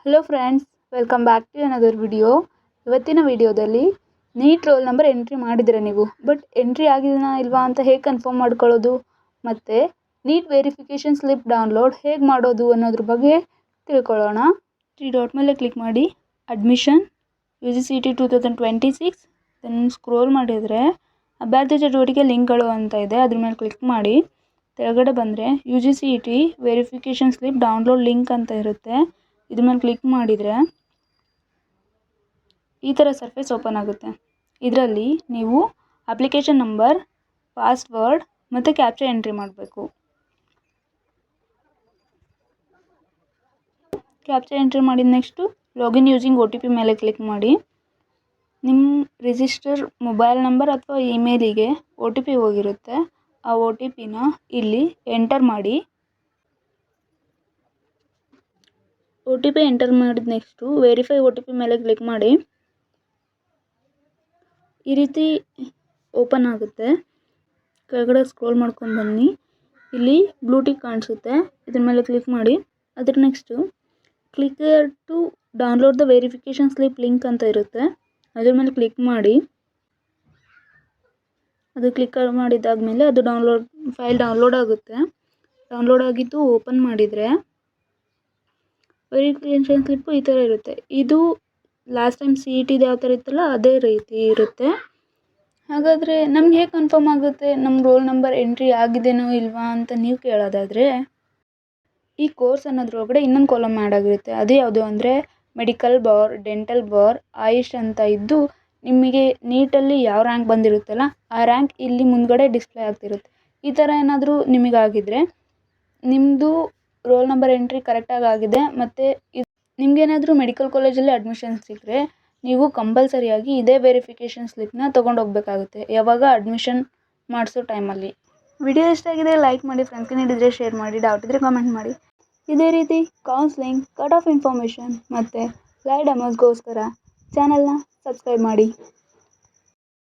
Hello friends, welcome back to another video. ಇವತ್ತಿನ ವಿಡಿಯೋದಲ್ಲಿ neat roll number entry ಮಾಡಿದರೆ ನೀವು ಬಟ್ ಎಂಟ್ರಿ ಆಗಿದೆನಾ ಇಲ್ವಾ ಅಂತ ಹೇಗೆ ಕನ್ಫರ್ಮ್ ಮಾಡ್ಕೊಳ್ಳೋದು ಮತ್ತು ನೀಟ್ ವೆರಿಫಿಕೇಷನ್ ಸ್ಲಿಪ್ ಡೌನ್ಲೋಡ್ ಹೇಗೆ ಮಾಡೋದು ಅನ್ನೋದ್ರ ಬಗ್ಗೆ ತಿಳ್ಕೊಳ್ಳೋಣ. 3 ಡಾಟ್ ಮೇಲೆ ಕ್ಲಿಕ್ ಮಾಡಿ ಅಡ್ಮಿಷನ್ UGCET 2026. ದೆನ್ ಸ್ಕ್ರೋಲ್ ಮಾಡಿದರೆ ಅಭ್ಯರ್ಥಿ ಚಟುವಟಿಕೆ ಲಿಂಕ್ಗಳು ಅಂತ ಇದೆ, ಅದ್ರ ಮೇಲೆ ಕ್ಲಿಕ್ ಮಾಡಿ ಕೆಳಗಡೆ ಬಂದರೆ UGCET verification slip download link ಅಂತ ಇರುತ್ತೆ. ಇದ್ರ ಮೇಲೆ ಕ್ಲಿಕ್ ಮಾಡಿದರೆ ಈ ಥರ ಸರ್ಫೇಸ್ ಓಪನ್ ಆಗುತ್ತೆ. ಇದರಲ್ಲಿ ನೀವು ಅಪ್ಲಿಕೇಶನ್ ನಂಬರ್, ಪಾಸ್ವರ್ಡ್ ಮತ್ತು ಕ್ಯಾಪ್ಚಾ ಎಂಟ್ರಿ ಮಾಡಬೇಕು. ಕ್ಯಾಪ್ಚಾ ಎಂಟ್ರಿ ಮಾಡಿದ ನೆಕ್ಸ್ಟು ಲಾಗಿನ್ ಯೂಸಿಂಗ್ OTP ಮೇಲೆ ಕ್ಲಿಕ್ ಮಾಡಿ. ನಿಮ್ಮ ರಿಜಿಸ್ಟರ್ ಮೊಬೈಲ್ ನಂಬರ್ ಅಥವಾ ಇಮೇಲಿಗೆ OTP ಹೋಗಿರುತ್ತೆ. ಆ OTPನ ಇಲ್ಲಿ ಎಂಟರ್ ಮಾಡಿ. OTP ಎಂಟರ್ ಮಾಡಿದ ನೆಕ್ಸ್ಟು ವೆರಿಫೈ OTP ಮೇಲೆ ಕ್ಲಿಕ್ ಮಾಡಿ. ಈ ರೀತಿ ಓಪನ್ ಆಗುತ್ತೆ. ಕೆಳಗಡೆ ಸ್ಕ್ರೋಲ್ ಮಾಡ್ಕೊಂಡು ಬನ್ನಿ. ಇಲ್ಲಿ ಬ್ಲೂ ಟಿಕ್ ಕಾಣಿಸುತ್ತೆ, ಇದ್ರ ಮೇಲೆ ಕ್ಲಿಕ್ ಮಾಡಿ. ಅದ್ರ next click to download the verification slip link ಅಂತ ಇರುತ್ತೆ, ಅದ್ರ ಮೇಲೆ ಕ್ಲಿಕ್ ಮಾಡಿ. ಅದು ಕ್ಲಿಕ್ ಮಾಡಿದಾದ್ಮೇಲೆ ಅದು ಫೈಲ್ ಡೌನ್ಲೋಡ್ ಆಗುತ್ತೆ. ಡೌನ್ಲೋಡ್ ಆಗಿದ್ದು ಓಪನ್ ಮಾಡಿದರೆ ವೆರಿಫಿಕೇಷನ್ ಸ್ಲಿಪ್ಪು ಈ ಥರ ಇರುತ್ತೆ. ಇದು ಲಾಸ್ಟ್ ಟೈಮ್ CETದು ಯಾವ ಥರ ಇತ್ತಲ್ಲ ಅದೇ ರೀತಿ ಇರುತ್ತೆ. ಹಾಗಾದರೆ ನಮ್ಗೆ ಹೇಗೆ ಕನ್ಫರ್ಮ್ ಆಗುತ್ತೆ ನಮ್ಮ ರೋಲ್ ನಂಬರ್ ಎಂಟ್ರಿ ಆಗಿದೆನೋ ಇಲ್ವಾ ಅಂತ ನೀವು ಕೇಳೋದಾದರೆ, ಈ ಕೋರ್ಸ್ ಅನ್ನೋದ್ರೊಳಗಡೆ ಇನ್ನೊಂದು ಕಾಲಮ್ ಆ್ಯಡ್ ಆಗಿರುತ್ತೆ. ಅದು ಯಾವುದು ಅಂದರೆ medical bar, dental bar, AYUSH ಅಂತ ಇದ್ದು ನಿಮಗೆ ನೀಟಲ್ಲಿ ಯಾವ ರ್ಯಾಂಕ್ ಬಂದಿರುತ್ತಲ್ಲ ಆ ರ್ಯಾಂಕ್ ಇಲ್ಲಿ ಮುಂದ್ಗಡೆ ಡಿಸ್ಪ್ಲೇ ಆಗ್ತಿರುತ್ತೆ. ಈ ಥರ ಏನಾದರೂ ನಿಮಗಾಗಿದ್ದರೆ ನಿಮ್ಮದು ರೋಲ್ ನಂಬರ್ ಎಂಟ್ರಿ ಕರೆಕ್ಟಾಗಿ ಆಗಿದೆ ಮತ್ತು ನಿಮಗೇನಾದರೂ ಮೆಡಿಕಲ್ ಕಾಲೇಜಲ್ಲಿ ಅಡ್ಮಿಷನ್ ಸಿಕ್ಕರೆ ನೀವು ಕಂಪಲ್ಸರಿಯಾಗಿ ಇದೇ ವೆರಿಫಿಕೇಷನ್ ಸ್ಲಿಪ್ನ ತೊಗೊಂಡೋಗ್ಬೇಕಾಗುತ್ತೆ ಯಾವಾಗ ಅಡ್ಮಿಷನ್ ಮಾಡಿಸೋ ಟೈಮಲ್ಲಿ. ವಿಡಿಯೋ ಇಷ್ಟ ಆಗಿದ್ರೆ ಲೈಕ್ ಮಾಡಿ, ಫ್ರೆಂಡ್ಸ್ಗೆ ನೀಡಿದರೆ ಶೇರ್ ಮಾಡಿ, ಡೌಟ್ ಇದ್ದರೆ ಕಮೆಂಟ್ ಮಾಡಿ. ಇದೇ ರೀತಿ ಕೌನ್ಸ್ಲಿಂಗ್, ಕಟ್ ಆಫ್ ಇನ್ಫಾರ್ಮೇಷನ್ ಮತ್ತು ಲೈವ್ ಡೆಮೋಸ್ಗೋಸ್ಕರ ಚಾನಲ್ನ ಸಬ್ಸ್ಕ್ರೈಬ್ ಮಾಡಿ.